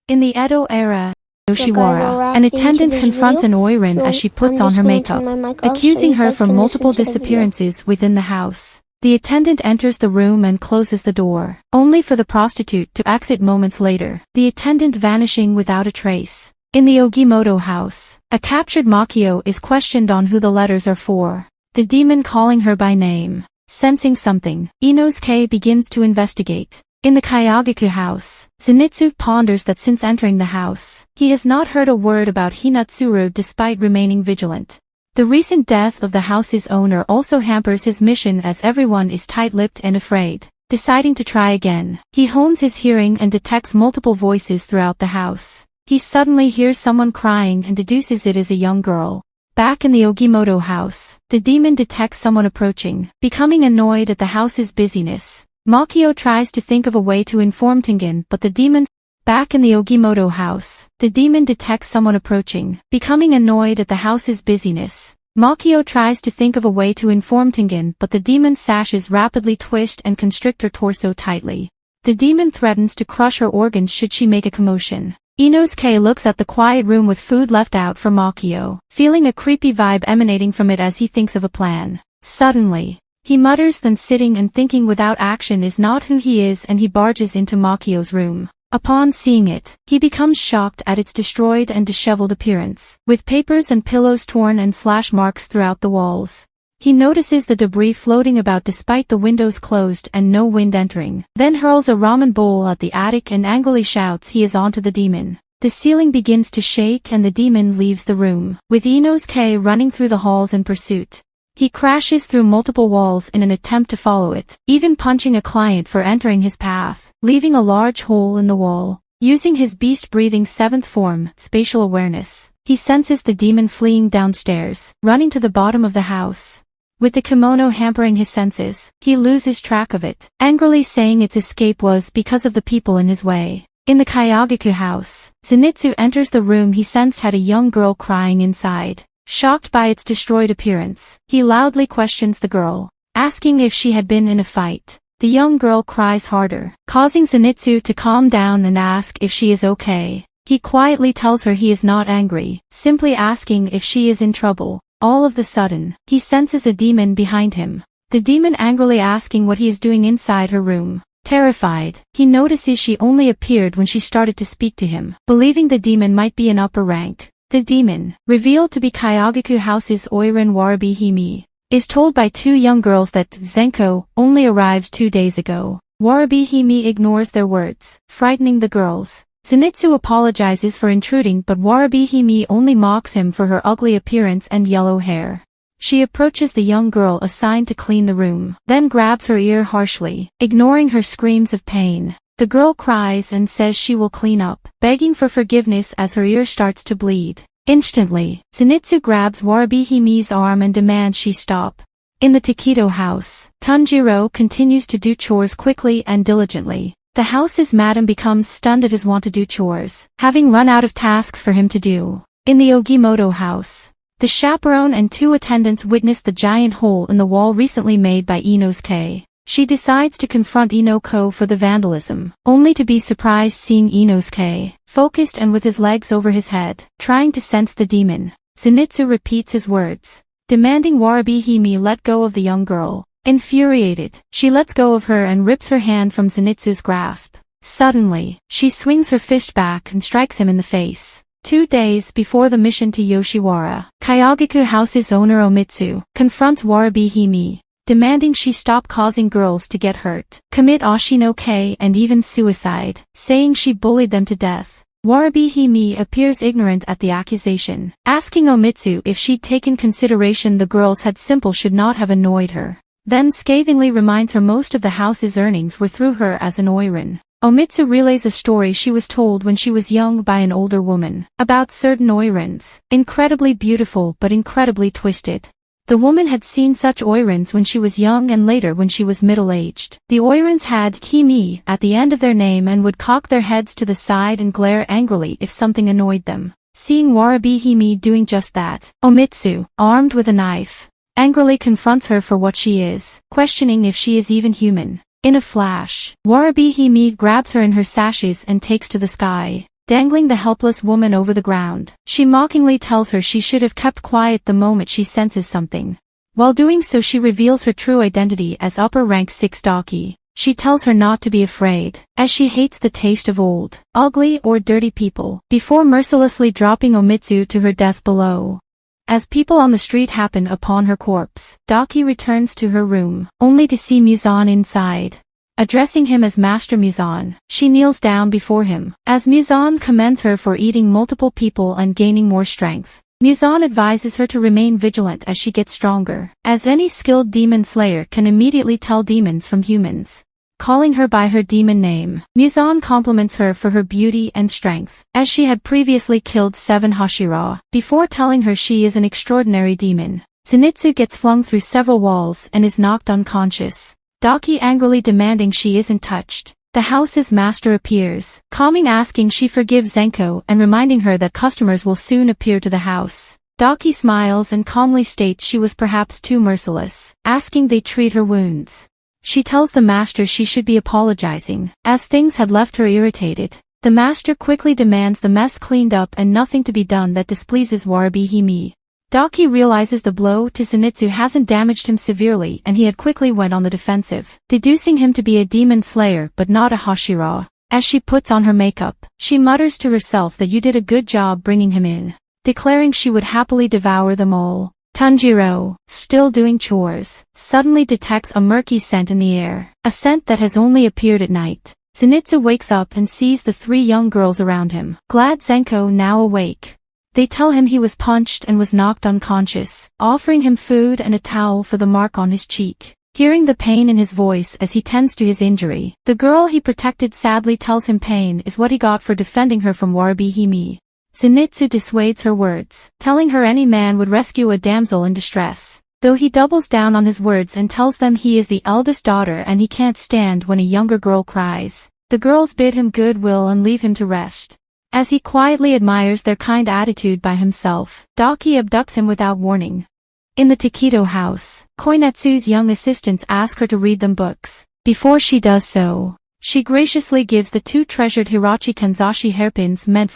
In the Edo era, So guys, Yoshiwara, an attendant confronts an Oiran as she puts on her makeup, accusing her from multiple disappearances within the house. The attendant enters the room and closes the door, only for the prostitute to exit moments later, the attendant vanishing without a trace. In the Ogimoto house, a captured Makio is questioned on who the letters are for, the demon calling her by name. Sensing something, Inosuke begins to investigate. In the Kayagaku house, Zenitsu ponders that since entering the house, he has not heard a word about Hinatsuru despite remaining vigilant. The recent death of the house's owner also hampers his mission as everyone is tight-lipped and afraid. Deciding to try again, he hones his hearing and detects multiple voices throughout the house. He suddenly hears someone crying and deduces it is a young girl. Back in the Ogimoto house, the demon detects someone approaching, becoming annoyed at the house's busyness. Makio tries to think of a way to inform Tengen, but the demon. Back in the Ogimoto house, the demon detects someone approaching, becoming annoyed at the house's busyness. Makio tries to think of a way to inform Tengen, but the demon's sashes rapidly twist and constrict her torso tightly. The demon threatens to crush her organs should she make a commotion. Inosuke looks at the quiet room with food left out for Makio, feeling a creepy vibe emanating from it as he thinks of a plan. Suddenly, he mutters, then sitting and thinking without action is not who he is, and he barges into Makio's room. Upon seeing it, he becomes shocked at its destroyed and disheveled appearance, with papers and pillows torn and slash marks throughout the walls. He notices the debris floating about despite the windows closed and no wind entering, then hurls a ramen bowl at the attic and angrily shouts he is onto the demon. The ceiling begins to shake and the demon leaves the room, with Inosuke running through the halls in pursuit. He crashes through multiple walls in an attempt to follow it, even punching a client for entering his path, leaving a large hole in the wall. Using his beast-breathing seventh form, spatial awareness, he senses the demon fleeing downstairs, running to the bottom of the house. With the kimono hampering his senses, he loses track of it, angrily saying its escape was because of the people in his way. In the Kayagaku house, Zenitsu enters the room he sensed had a young girl crying inside. Shocked by its destroyed appearance, he loudly questions the girl, asking if she had been in a fight. The young girl cries harder, causing Zenitsu to calm down and ask if she is okay. He quietly tells her he is not angry, simply asking if she is in trouble. All of the sudden, he senses a demon behind him. The demon angrily asking what he is doing inside her room. Terrified, he notices she only appeared when she started to speak to him, believing the demon might be an upper rank. The demon, revealed to be Kayagaku house's Oiran Warabihime, is told by two young girls that Zenko only arrived 2 days ago. Warabihime ignores their words, frightening the girls. Zenitsu apologizes for intruding, but Warabihime only mocks him for her ugly appearance and yellow hair. She approaches the young girl assigned to clean the room, then grabs her ear harshly, ignoring her screams of pain. The girl cries and says she will clean up, begging for forgiveness as her ear starts to bleed. Instantly, Zenitsu grabs Warabihime's arm and demands she stop. In the Takedo house, Tanjiro continues to do chores quickly and diligently. The house's madam becomes stunned at his want to do chores, having run out of tasks for him to do. In the Ogimoto house, the chaperone and 2 attendants witness the giant hole in the wall recently made by Inosuke. She decides to confront Inoko for the vandalism, only to be surprised seeing Inosuke, focused and with his legs over his head, trying to sense the demon. Zenitsu repeats his words, demanding Warabihime let go of the young girl. Infuriated, she lets go of her and rips her hand from Zenitsu's grasp. Suddenly, she swings her fist back and strikes him in the face. 2 days before the mission to Yoshiwara, Kayagaku house's owner Omitsu confronts Warabihime, demanding she stop causing girls to get hurt, commit Ashinoke and even suicide, saying she bullied them to death. Warabihime appears ignorant at the accusation, asking Omitsu if she'd taken consideration the girls had simple should not have annoyed her. Then scathingly reminds her most of the house's earnings were through her as an Oiran. Omitsu relays a story she was told when she was young by an older woman, about certain Oirans, incredibly beautiful but incredibly twisted. The woman had seen such Oirans when she was young and later when she was middle-aged. The Oirans had Kimi at the end of their name and would cock their heads to the side and glare angrily if something annoyed them. Seeing Warabihime doing just that, Omitsu, armed with a knife, angrily confronts her for what she is, questioning if she is even human. In a flash, Warabihime grabs her in her sashes and takes to the sky. dangling the helpless woman over the ground. She mockingly tells her she should have kept quiet the moment she senses something. While doing so, she reveals her true identity as upper rank 6 Daki. She tells her not to be afraid, as she hates the taste of old, ugly or dirty people, before mercilessly dropping Omitsu to her death below. As people on the street happen upon her corpse, Daki returns to her room, only to see Muzan inside. Addressing him as Master Muzan, she kneels down before him, as Muzan commends her for eating multiple people and gaining more strength. Muzan advises her to remain vigilant as she gets stronger, as any skilled demon slayer can immediately tell demons from humans. Calling her by her demon name, Muzan compliments her for her beauty and strength, as she had previously killed 7 Hashira, before telling her she is an extraordinary demon. Zenitsu gets flung through several walls and is knocked unconscious. Daki angrily demanding she isn't touched. The house's master appears, calming, asking she forgive Zenko and reminding her that customers will soon appear to the house. Daki smiles and calmly states she was perhaps too merciless, asking they treat her wounds. She tells the master she should be apologizing, as things had left her irritated. The master quickly demands the mess cleaned up and nothing to be done that displeases Warabi-hime. Daki realizes the blow to Zenitsu hasn't damaged him severely and he had quickly went on the defensive, deducing him to be a demon slayer but not a Hashira. As she puts on her makeup, she mutters to herself that you did a good job bringing him in, declaring she would happily devour them all. Tanjiro, still doing chores, suddenly detects a murky scent in the air, a scent that has only appeared at night. Zenitsu wakes up and sees the 3 young girls around him, glad Zenko now awake. They tell him he was punched and was knocked unconscious, offering him food and a towel for the mark on his cheek. Hearing the pain in his voice as he tends to his injury, the girl he protected sadly tells him pain is what he got for defending her from Warabi-hime. Zenitsu dissuades her words, telling her any man would rescue a damsel in distress, though he doubles down on his words and tells them he is the eldest daughter and he can't stand when a younger girl cries. The girls bid him goodwill and leave him to rest. As he quietly admires their kind attitude by himself, Daki abducts him without warning. In the Takedo house, Koinetsu's young assistants ask her to read them books. Before she does so, she graciously gives the 2 treasured Hirachi Kanzashi hairpins meant